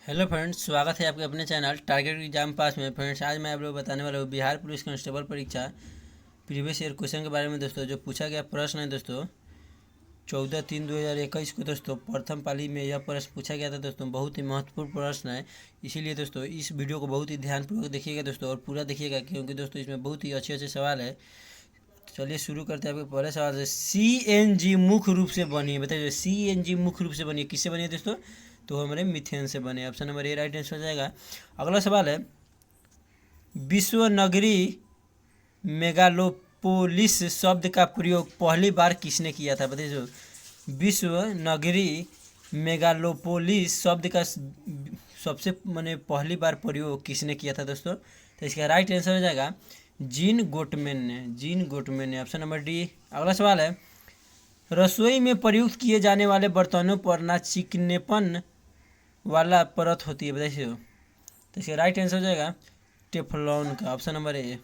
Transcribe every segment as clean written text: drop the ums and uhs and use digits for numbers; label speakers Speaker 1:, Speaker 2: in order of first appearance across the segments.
Speaker 1: Hello friends, स्वागत है आपके अपने चैनल टारगेट एग्जाम पास में। फ्रेंड्स, आज मैं आप लोग बताने वाला हूँ बिहार पुलिस कांस्टेबल परीक्षा प्रीवियस ईयर क्वेश्चन के बारे में। दोस्तों, जो पूछा गया प्रश्न है दोस्तों 14/3/2021 को दोस्तों प्रथम पाली में यह प्रश्न पूछा गया था। दोस्तों, बहुत ही महत्वपूर्ण प्रश्न है, इसीलिए दोस्तों इस वीडियो को बहुत ही ध्यानपूर्वक देखिएगा दोस्तों, और पूरा देखिएगा क्योंकि दोस्तों इसमें बहुत ही अच्छे अच्छे सवाल है। चलिए शुरू करते हैं आपके पहले सवाल से। CNG मुख्य रूप से बनी है, बताइए CNG मुख्य रूप से बनी है, किससे बनी है दोस्तों? तो हमारे मिथेन से बने। Option number A right answer हो जाएगा। अगला सवाल है, विश्व नगरी मेगालोपोलिस शब्द का प्रयोग पहली बार किसने किया था? बताइए, विश्व नगरी मेगालोपोलिस शब्द का सबसे मैंने पहली बार प्रयोग किसने किया था दोस्तों? तो इसका राइट आंसर हो जाएगा जीन गोटमैन ने। Option number D. अगला सवाल है, रसोई में प्रयुक्त किए जाने वाले बर्तनों पर ना चिकनेपन वाला परत होती है, बताइए। तो इसका राइट आंसर हो जाएगा टेफ्लॉन का। ऑप्शन नंबर ए।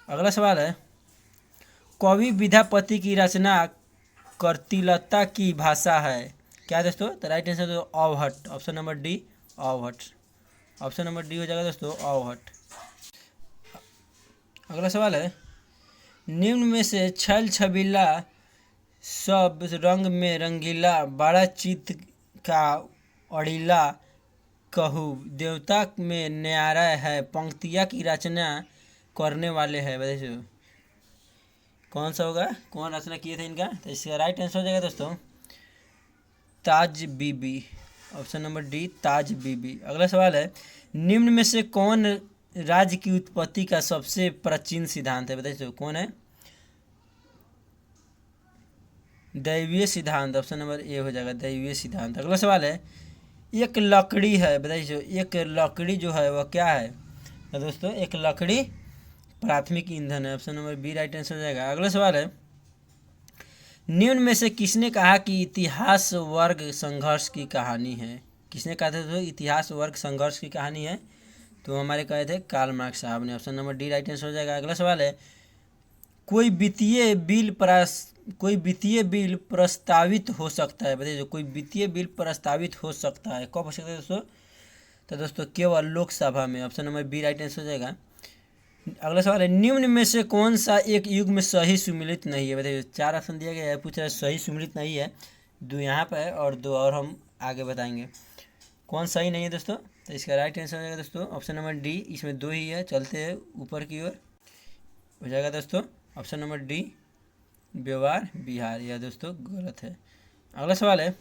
Speaker 1: अगला सवाल है, कवि विद्यापति की रचना कर्तिलता की भाषा है, क्या है दोस्तों? तो राइट आंसर तो अवहट। ऑप्शन नंबर डी अवहट। ऑप्शन नंबर डी हो जाएगा दोस्तों अवहट। अगला सवाल है, निम्न में से छल छबीला सब रंग में रंगीला बड़ा चित्त का अड़ीला कहू देवता में न्यारा है पंक्तियाँ की रचना करने वाले हैं, बताइए कौन सा होगा, कौन रचना किए थे इनका? तो इसका राइट आंसर हो जाएगा दोस्तों ताज बीबी। ऑप्शन नंबर डी ताज बीबी। अगला सवाल है, निम्न में से कौन राज्य की उत्पत्ति का सबसे प्राचीन सिद्धांत है, बताइए कौन है? दैवीय सिद्धांत। ऑप्शन नंबर ए हो जाएगा दैवीय सिद्धांत। अगला सवाल है, एक लकड़ी है, बताइए एक लकड़ी जो है वह क्या है? तो दोस्तों एक लकड़ी प्राथमिक ईंधन है। Option number B right answer हो जाएगा। अगला सवाल है, निम्न में से किसने कहा कि इतिहास वर्ग संघर्ष की कहानी है? किसने कहा था तो इतिहास वर्ग संघर्ष की कहानी है? तो हमारे कहे थे कार्ल मार्क्स साहब ने। Option number D right answer हो जाएगा। अगला सवाल है, कोई वित्तीय बिल प्रस्तावित हो सकता है, बताइए कोई वित्तीय बिल प्रस्तावित हो सकता है, कब हो सकता है दोस्तों? तो दोस्तों केवल लोकसभा में। Option number B right answer हो जाएगा। अगला सवाल है, निम्न में से कौन सा एक युग में सही सुमिलित नहीं है, बताइए। चार ऑप्शन दिया गया है, पूछ रहा है सही सुमिलित नहीं है, दो यहाँ पर है और दो और हम आगे बताएंगे कौन सही नहीं है दोस्तों। तो इसका राइट आंसर हो जाएगा दोस्तों ऑप्शन नंबर डी। इसमें दो ही है, चलते हैं ऊपर की ओर, हो जाएगा दोस्तों ऑप्शन नंबर डी व्यवहार बिहार। यह दोस्तों गलत है। अगला सवाल है,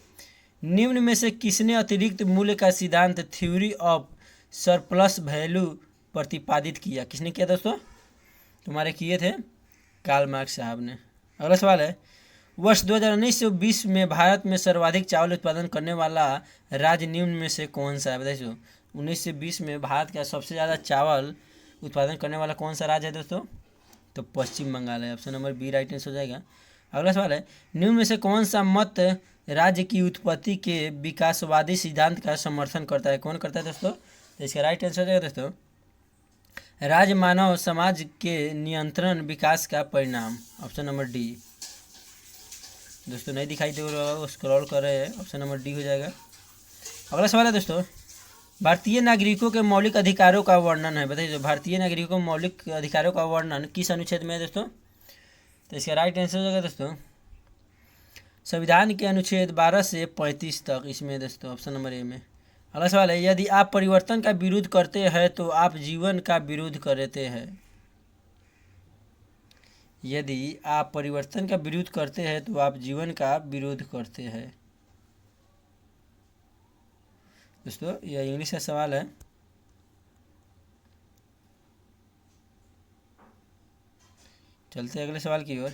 Speaker 1: निम्न में से किसने अतिरिक्त मूल्य का सिद्धांत थ्योरी ऑफ सरप्लस वैल्यू प्रतिपादित किया? किसने किया दोस्तों? तुम्हारे किए थे कार्ल मार्क्स साहब ने। अगला सवाल है, वर्ष 2019-20 में भारत में सर्वाधिक चावल उत्पादन करने वाला राज्य निम्न में से कौन सा है, बताइए। 19 से 20 में भारत का सबसे ज़्यादा चावल उत्पादन करने वाला कौन सा राज्य है दोस्तों? तो पश्चिम बंगाल है। Option number B right answer हो जाएगा। अगला सवाल है, निम्न में से कौन सा मत राज्य की उत्पत्ति के विकासवादी सिद्धांत का समर्थन करता है? कौन करता है दोस्तों? तो इसका राइट आंसर हो जाएगा दोस्तों राज्य मानव समाज के नियंत्रण विकास का परिणाम। Option number D. दोस्तों नहीं दिखाई दे रहा होगा, स्क्रॉल कर रहे हैं, ऑप्शन नंबर डी हो जाएगा। अगला सवाल है दोस्तों, भारतीय नागरिकों के मौलिक अधिकारों का वर्णन है, बताइए भारतीय नागरिकों के मौलिक अधिकारों का वर्णन किस अनुच्छेद में है दोस्तों? तो इसका राइट आंसर हो जाएगा दोस्तों संविधान के अनुच्छेद 12 से 35 तक, इसमें दोस्तों ऑप्शन नंबर ए में। अगला सवाल है, यदि आप परिवर्तन का विरोध करते हैं तो आप जीवन का विरोध करते हैं। यदि आप परिवर्तन का विरोध करते हैं तो आप जीवन का विरोध करते हैं। दोस्तों यह इंग्लिश का सवाल है। चलते हैं अगले सवाल की ओर।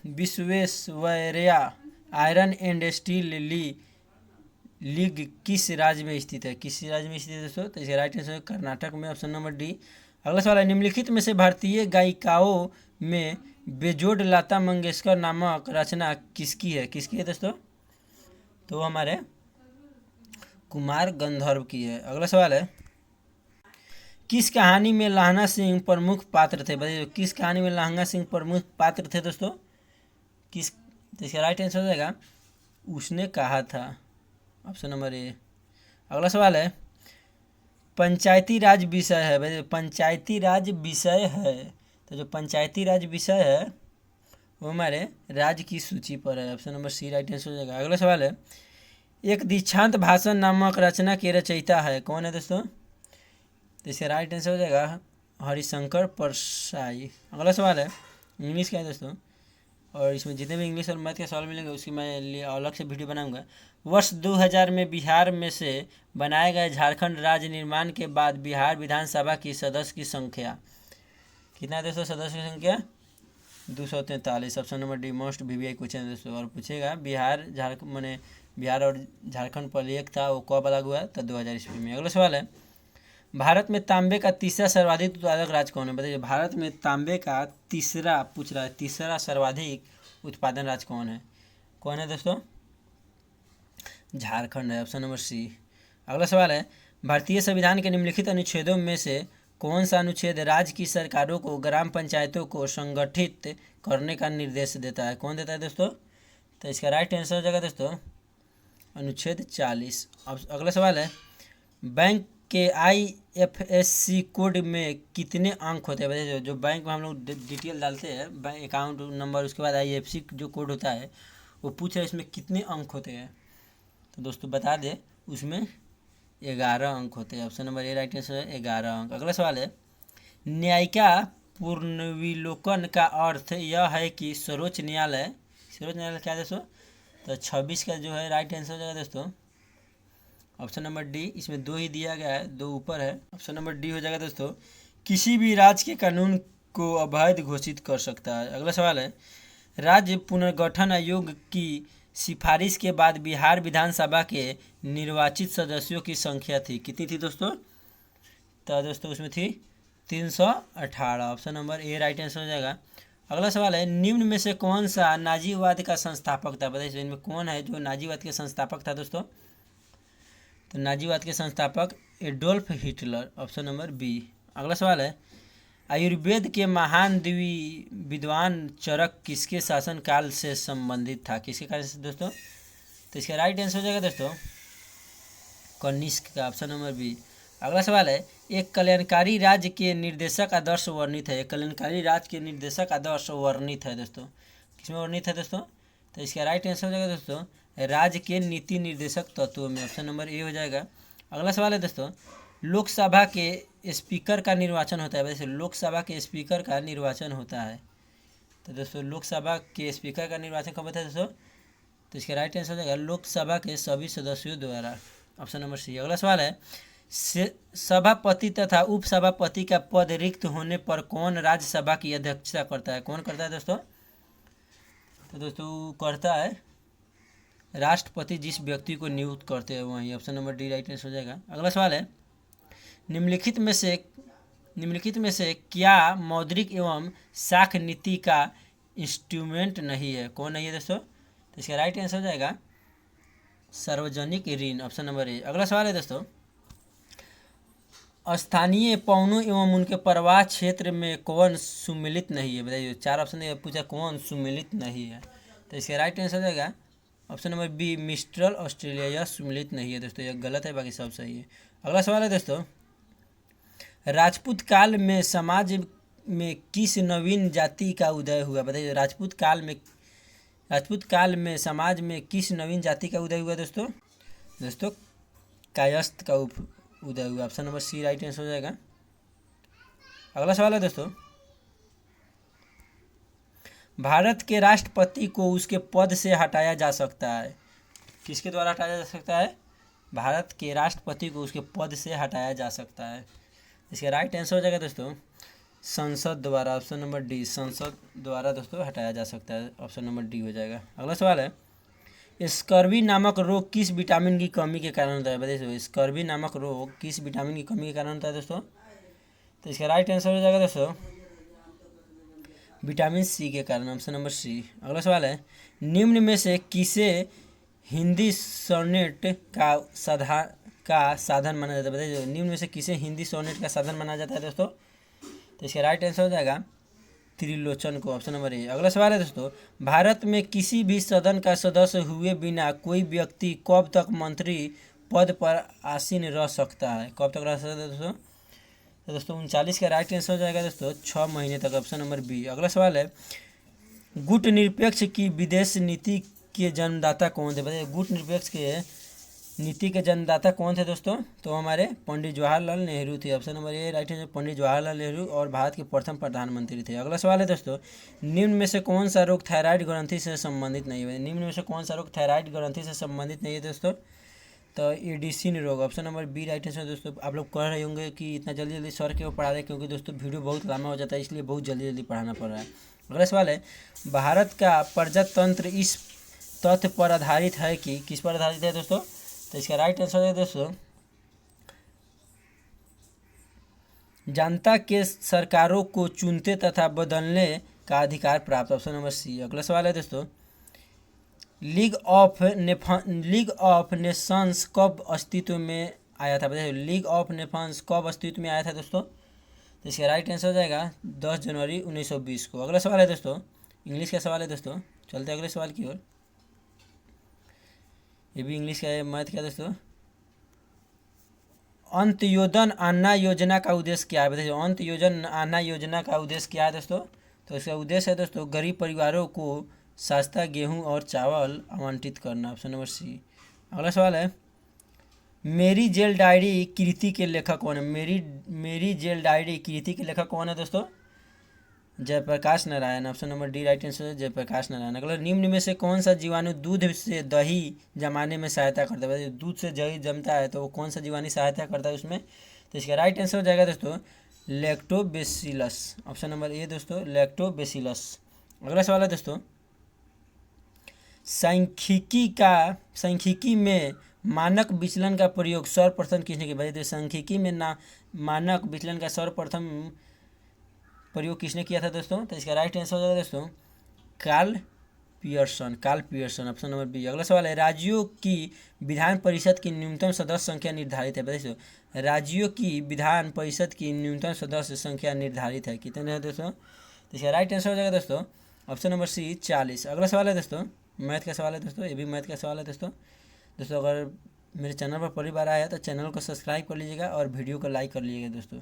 Speaker 1: Visvesvaraya iron and steel league किस राज्य में स्थित है? किस राज्य में स्थित है दोस्तों? तो इसका राइट आंसर है कर्नाटक में। Option number D. अगला सवाल है, निम्नलिखित में से भारतीय गायिकाओं में बेजोड़ लता मंगेशकर नामक रचना किसकी है? किसकी है दोस्तों? तो हमारे कुमार गंधर्व की है। अगला सवाल है, किस कहानी में लहंगा सिंह प्रमुख पात्र थे? बताइए किस कहानी में लहंगा सिंह प्रमुख पात्र थे दोस्तों? किस? तो इसका राइट आंसर हो जाएगा उसने कहा था। ऑप्शन नंबर ए। अगला सवाल है, पंचायती राज विषय है भाई, पंचायती राज विषय है, तो जो पंचायती राज विषय है वो हमारे राज्य की सूची पर है। Option number C right answer हो जाएगा। अगला सवाल है, एक दीक्षांत भाषण नामक रचना के रचयिता है, कौन है दोस्तों? तो इसका राइट आंसर हो जाएगा हरिशंकर परसाई। अगला सवाल है, इंग्लिश का है दोस्तों, और इसमें जितने भी इंग्लिश और मैथ के सवाल मिलेंगे उसकी मैं लिए अलग से वीडियो बनाऊंगा। वर्ष 2000 में बिहार में से बनाए गए झारखंड राज्य निर्माण के बाद बिहार विधानसभा की सदस्य की संख्या कितना है दोस्तों? सदस्य की संख्या 243। Option number D most VVI question है दोस्तों। और पूछेगा बिहार झारखंड मैंने बिहार और झारखंड पर एक था, वो कब अलग हुआ? तो 2000 ईस्वी में। अगला सवाल है, भारत में तांबे का तीसरा सर्वाधिक उत्पादक राज्य कौन है? बताइए, भारत में तांबे का तीसरा पूछ रहा है, तीसरा सर्वाधिक उत्पादन राज्य कौन है दोस्तों? झारखंड है। Option number C. अगला सवाल है, भारतीय संविधान के निम्नलिखित अनुच्छेदों में से कौन सा अनुच्छेद राज्य की सरकारों को ग्राम पंचायतों को संगठित करने का निर्देश देता है? कौन देता है दोस्तों? तो इसका राइट आंसर हो जाएगा दोस्तों अनुच्छेद 40। अब अगला सवाल है, बैंक के IFSC कोड में कितने अंक होते हैं? बताइए, जो बैंक में हम लोग डिटेल डालते हैं, बैंक अकाउंट नंबर, उसके बाद IFSC जो कोड होता है वो पूछ रहे हैं इसमें कितने अंक होते हैं? तो दोस्तों बता दें, उसमें 11 अंक होते हैं। Option number A right answer है 11 अंक। अगला सवाल है, न्यायिका पुनर्विलोकन का अर्थ यह है कि सर्वोच्च न्यायालय क्या है दोस्तों? तो 26 का जो है राइट आंसर हो जाएगा दोस्तों ऑप्शन नंबर डी। इसमें 2 ही दिया गया है, 2 ऊपर है। ऑप्शन नंबर डी हो जाएगा दोस्तों, किसी भी राज्य के कानून को अवैध घोषित कर सकता है। अगला सवाल है, राज्य पुनर्गठन आयोग की सिफारिश के बाद बिहार विधानसभा के निर्वाचित सदस्यों की संख्या थी, कितनी थी दोस्तों? तो दोस्तों उसमें थी 318। Option number A right answer हो जाएगा। अगला सवाल है, निम्न में से कौन सा नाजीवाद का संस्थापक था? बताइए, इनमें कौन है जो नाजीवाद के संस्थापक था दोस्तों? तो नाजीवाद के संस्थापक Adolf Hitler. Option number B. अगला सवाल है, आयुर्वेद के महान विद्वान चरक किसके शासनकाल से संबंधित था? किसके काल से दोस्तों? तो इसका राइट आंसर हो जाएगा दोस्तों कनिष्क का। Option number B. अगला सवाल है, एक कल्याणकारी राज्य के निर्देशक आदर्श वर्णित है। एक कल्याणकारी राज्य के निर्देशक आदर्श वर्णित है दोस्तों, किसमें वर्णित है दोस्तों? तो इसका राइट आंसर हो जाएगा दोस्तों राज्य के नीति निर्देशक तत्वों में। ऑप्शन नंबर ए हो जाएगा। अगला सवाल है दोस्तों, लोकसभा के स्पीकर का निर्वाचन होता है। वैसे लोकसभा के स्पीकर का निर्वाचन होता है, तो दोस्तों लोकसभा के स्पीकर का निर्वाचन कब होता है दोस्तों? तो इसका राइट आंसर हो जाएगा लोकसभा के सभी सदस्यों द्वारा। Option number C. अगला सवाल है, सभापति तथा उपसभापति का पद रिक्त होने पर कौन राज्यसभा की अध्यक्षता करता है? कौन करता है दोस्तों? तो दोस्तों करता है राष्ट्रपति, जिस व्यक्ति को नियुक्त करते हैं वही। Option number D right answer हो जाएगा। अगला सवाल है, निम्नलिखित में से क्या मौद्रिक एवं साख नीति का इंस्ट्रूमेंट नहीं है? कौन नहीं है दोस्तों? तो इसका राइट आंसर हो जाएगा सार्वजनिक ऋण। ऑप्शन नंबर ए। अगला सवाल है दोस्तों, स्थानीय पौनों एवं उनके प्रवाह क्षेत्र में कौन सुमिलित नहीं है? बताइए, 4 ऑप्शन पूछा कौन सुमिलित नहीं है, तो इसका राइट आंसर हो जाएगा option number B Mistral Australia. यह सुमिलित नहीं है दोस्तों, यह गलत है, बाकी सब सही है। अगला सवाल है दोस्तों, राजपूत काल में समाज में किस नवीन जाति का उदय हुआ? बताइए, राजपूत काल में समाज में किस नवीन जाति का उदय हुआ दोस्तों? कायस्थ का उदय हुआ। Option number C right answer हो जाएगा। अगला सवाल है दोस्तों, भारत के राष्ट्रपति को उसके पद से हटाया जा सकता है, किसके द्वारा हटाया जा सकता है? भारत के राष्ट्रपति को उसके पद से हटाया जा सकता है। इसका राइट आंसर हो जाएगा दोस्तों संसद द्वारा। ऑप्शन नंबर डी, संसद द्वारा दोस्तों हटाया जा सकता है। ऑप्शन नंबर डी हो जाएगा। अगला सवाल है, स्कर्वी नामक रोग किस विटामिन की कमी के कारण होता है? बताइए, स्कर्वी नामक रोग किस विटामिन की कमी के कारण होता है दोस्तों? तो इसका राइट आंसर हो जाएगा दोस्तों विटामिन सी के कारण। Option number C. अगला सवाल है, निम्न में से किसे हिंदी सोनेट का साधन माना जाता है? बताइए, निम्न में से किसे हिंदी सोनेट का साधन माना जाता है दोस्तों? तो इसका राइट आंसर हो जाएगा त्रिलोचन को, ऑप्शन नंबर ए। अगला सवाल है दोस्तों, भारत में किसी भी सदन का सदस्य हुए बिना कोई व्यक्ति कब तक मंत्री पद पर आसीन रह सकता है? कब तक रह सकता है दोस्तों? तो दोस्तों 39 का राइट आंसर हो जाएगा दोस्तों 6 महीने तक, ऑप्शन नंबर बी। अगला सवाल है, गुटनिरपेक्ष की विदेश नीति के जन्मदाता कौन थे? बताइए, गुटनिरपेक्ष के नीति के जन्मदाता कौन थे दोस्तों? तो हमारे पंडित जवाहरलाल नेहरू थे, option number A right answer, Pandit Jawaharlal Nehru, और भारत के प्रथम प्रधानमंत्री थे। अगला सवाल है दोस्तों, निम्न में से कौन सा रोग थायराइड ग्रंथि से संबंधित नहीं है? निम्न में से कौन सा रोग थायराइड ग्रंथि से संबंधित नहीं है दोस्तों? तो एडिसन रोग, option number B right answer दोस्तों। आप लोग कह रहे होंगे कि इतना जल्दी जल्दी सर क्यों पढ़ा रहे हैं, क्योंकि दोस्तों वीडियो बहुत लंबा हो जाता है, इसलिए बहुत जल्दी जल्दी पढ़ाना पड़ रहा है। अगला सवाल है, भारत का प्रजातंत्र इस तथ्य पर आधारित है कि, किस पर आधारित है दोस्तों? तो इसका राइट आंसर है दोस्तों, जनता के सरकारों को चुनते तथा बदलने का अधिकार प्राप्त, ऑप्शन नंबर सी। अगला सवाल है दोस्तों, लीग ऑफ नेशंस कब अस्तित्व में आया था? बताइए, लीग ऑफ नेशंस कब अस्तित्व में आया था दोस्तों? तो इसका राइट आंसर हो जाएगा 10 जनवरी 1920 को। अगला सवाल है दोस्तों, इंग्लिश का सवाल है दोस्तों, चलते हैं अगले सवाल की ओर। ये भी इंग्लिश का है, मैथ का दोस्तों। अंत्योदय अन्ना योजना का उद्देश्य क्या है? बताइए, अंत्योदय अन्ना योजना का उद्देश्य क्या है दोस्तों? तो इसका उद्देश्य है दोस्तों, गरीब परिवारों को सस्ता गेहूं और चावल आवंटित करना, ऑप्शन नंबर सी। अगला सवाल है, मेरी जेल डायरी कृति के लेखक कौन है? मेरी जेल डायरी कृति के लेखक कौन है दोस्तों? Jayaprakash Narayan, option number D right answer है, जयप्रकाश नारायण। अगला, निम्न में से कौन सा जीवाणु दूध से दही जमाने में सहायता करता है? दूध से दही जमता है तो वो कौन सा जीवाणु सहायता करता है उसमें? तो इसका राइट आंसर हो जाएगा दोस्तों लैक्टोबैसिलस, ऑप्शन नंबर ए दोस्तों, लैक्टोबैसिलस। अगला सवाल है दोस्तों, सांख्यिकी में मानक विचलन का प्रयोग सर्वप्रथम किसने किया? बताइए, सांख्यिकी में मानक विचलन का सर्वप्रथम प्रयोग किसने किया था दोस्तों? तो इसका राइट आंसर हो जाएगा दोस्तों Karl Pearson, option number B. अगला सवाल है, राज्यों की विधान परिषद की न्यूनतम सदस्य संख्या निर्धारित है? बताइए, राज्यों की विधान परिषद की न्यूनतम सदस्य संख्या निर्धारित है, कितने है दोस्तों? तो इसका राइट आंसर हो जाएगा दोस्तों ऑप्शन नंबर सी 40। अगला सवाल है दोस्तों, मैथ का सवाल है दोस्तों, ये भी मैथ का सवाल है दोस्तों। अगर मेरे चैनल पर पहली बार आया है तो चैनल को सब्सक्राइब कर लीजिएगा और वीडियो को लाइक कर लीजिएगा दोस्तों।